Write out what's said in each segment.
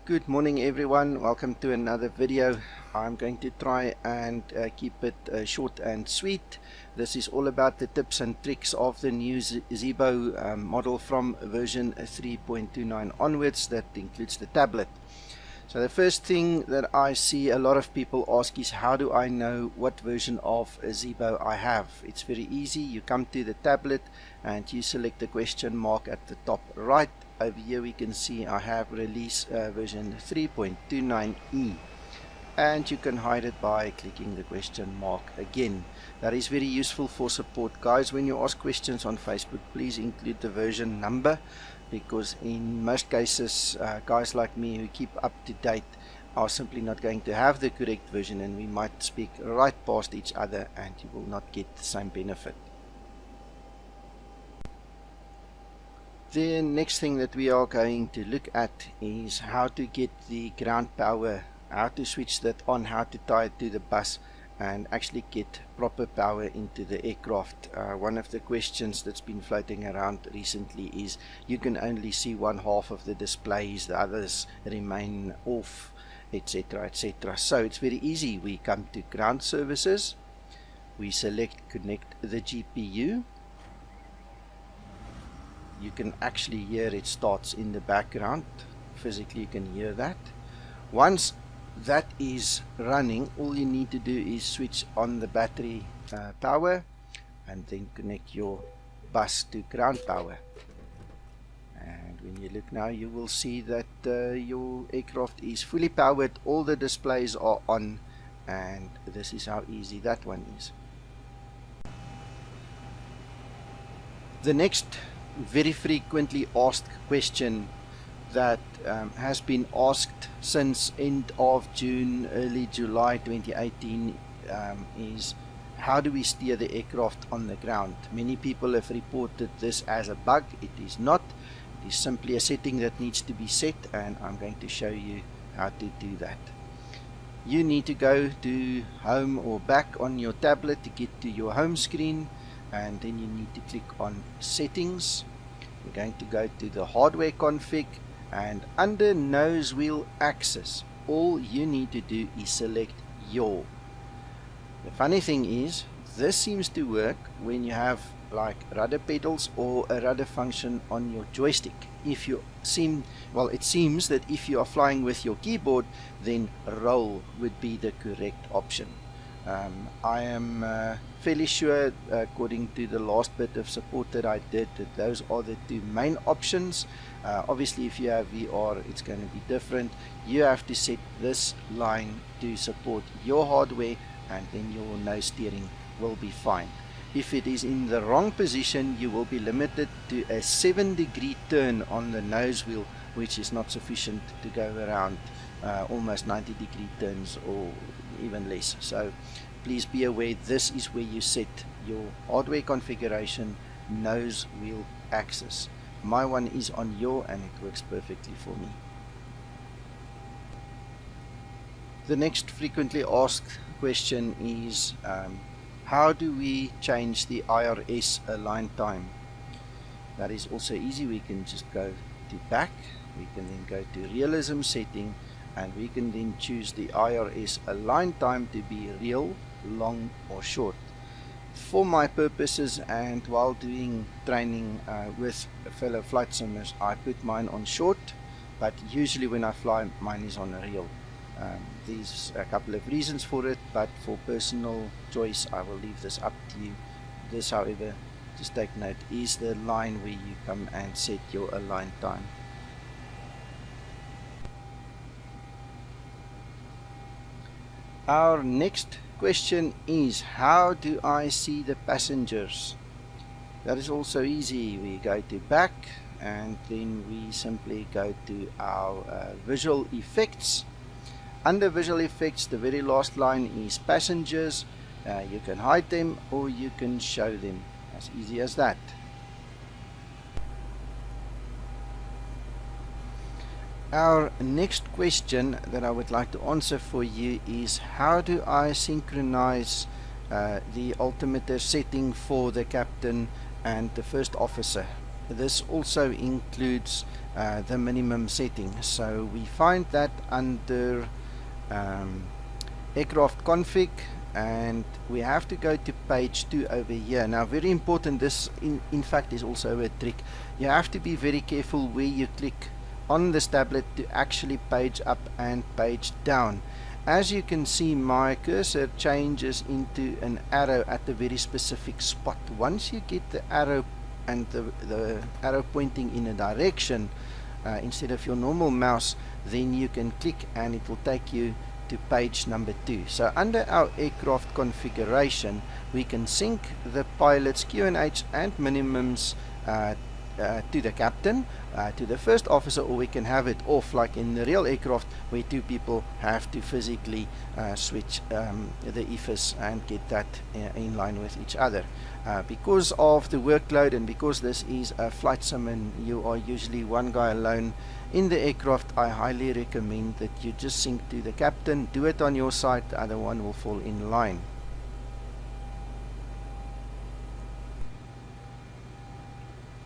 Good morning everyone, welcome to another video. I'm going to try and keep it short and sweet. This is all about the tips and tricks of the new Zibo model from version 3.29 onwards. That includes the tablet. So the first thing that I see a lot of people ask is, how do I know what version of Zibo I have? It's very easy. You come to the tablet and you select the question mark at the top right. Over here we can see I have release version 3.29e, and you can hide it by clicking the question mark again. That is very useful for support. Guys, when you ask questions on Facebook, please include the version number, because in most cases guys like me who keep up to date are simply not going to have the correct version, and we might speak right past each other and you will not get the same benefit. The next thing that we are going to look at is how to get the ground power, how to switch that on, how to tie it to the bus and actually get proper power into the aircraft. One of the questions that's been floating around recently is you can only see one half of the displays, the others remain off, etc, etc. So it's very easy. We come to ground services, we select connect the GPU. You can actually hear it starts in the background. Physically you can hear that. Once that is running, all you need to do is switch on the battery power and then connect your bus to ground power. And when you look now, you will see that your aircraft is fully powered, all the displays are on, and this is how easy that one is. The next very frequently asked question that has been asked since end of June, early July 2018 is, how do we steer the aircraft on the ground? Many people have reported this as a bug. It is not. It is simply a setting that needs to be set, and I'm going to show you how to do that. You need to go to home or back on your tablet to get to your home screen, and then you need to click on settings. We're going to go to the hardware config, and under Nosewheel access, all you need to do is select yaw. The funny thing is, this seems to work when you have like rudder pedals or a rudder function on your joystick. If you it seems that if you are flying with your keyboard, then roll would be the correct option. I am fairly sure, according to the last bit of support that I did, that those are the two main options. Obviously if you have VR, it's going to be different. You have to set this line to support your hardware, and then your nose steering will be fine. If it is in the wrong position, you will be limited to a 7-degree turn on the nose wheel, which is not sufficient to go around almost 90-degree turns or even less. So please be aware, this is where you set your hardware configuration, nose wheel axis. My one is on yaw and it works perfectly for me. The next frequently asked question is, how do we change the IRS align time? That is also easy. We can just go to back, we can then go to realism setting, and we can then choose the IRS align time to be real, long or short. For my purposes and while doing training with fellow flight simmers, I put mine on short, but usually when I fly, mine is on real. There's a couple of reasons for it, but for personal choice I will leave this up to you. This, however, just take note, is the line where you come and set your align time. Our next question is, how do I see the passengers? That is also easy. We go to back and then we simply go to our visual effects. Under visual effects, the very last line is passengers. You can hide them or you can show them. As easy as that. Our next question that I would like to answer for you is, how do I synchronize the altimeter setting for the captain and the first officer? this also includes the minimum setting. So we find that under aircraft config, and we have to go to page 2 over here. Now, very important, this in fact is also a trick. You have to be very careful where you click on this tablet to actually page up and page down. As you can see, my cursor changes into an arrow at a very specific spot. Once you get the arrow and the arrow pointing in a direction instead of your normal mouse, then you can click and it will take you to page number 2. So under our aircraft configuration, we can sync the pilot's QNH and minimums to the captain, to the first officer, or we can have it off like in the real aircraft where two people have to physically switch the EFIS and get that in line with each other. Because of the workload and because this is a flight sim and you are usually one guy alone in the aircraft, I highly recommend that you just sync to the captain. Do it on your side, the other one will fall in line.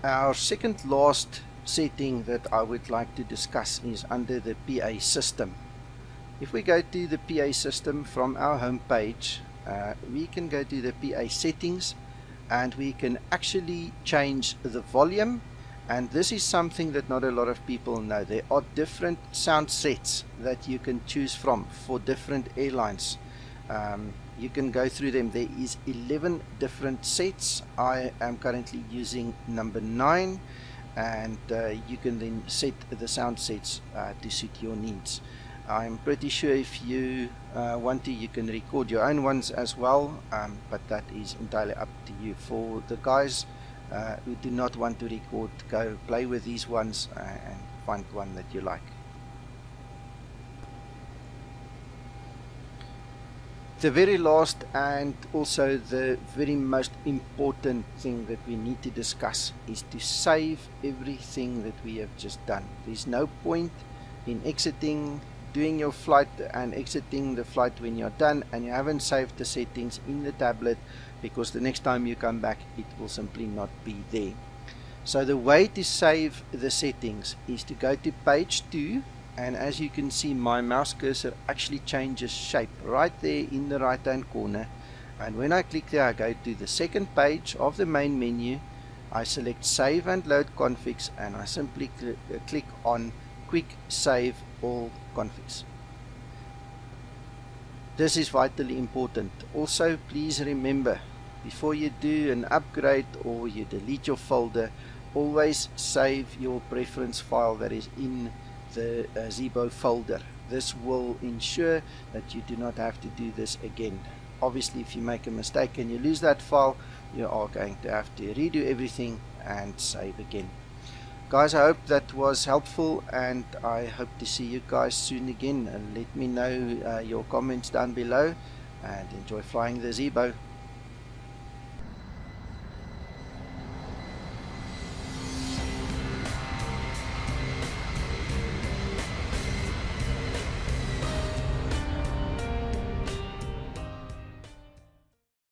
Our second last setting that I would like to discuss is under the PA system. If we go to the PA system from our home page, we can go to the PA settings and we can actually change the volume, and this is something that not a lot of people know. There are different sound sets that you can choose from for different airlines. You can go through them. There is 11 different sets. I am currently using number 9, and you can then set the sound sets to suit your needs. I'm pretty sure if you want to, you can record your own ones as well, but that is entirely up to you. For the guys who do not want to record, go play with these ones and find one that you like. The very last and also the very most important thing that we need to discuss is to save everything that we have just done. There's no point in exiting, doing your flight and exiting the flight when you're done and you haven't saved the settings in the tablet, because the next time you come back it will simply not be there. So the way to save the settings is to go to page 2, and as you can see, my mouse cursor actually changes shape right there in the right hand corner, and when I click there I go to the second page of the main menu. I select save and load configs and I simply click on quick save all configs. This is vitally important. Also, please remember, before you do an upgrade or you delete your folder, always save your preference file that is in the Zibo folder. This will ensure that you do not have to do this again. Obviously, if you make a mistake and you lose that file, you are going to have to redo everything and save again. Guys, I hope that was helpful, and I hope to see you guys soon again. And let me know your comments down below, and enjoy flying the Zibo.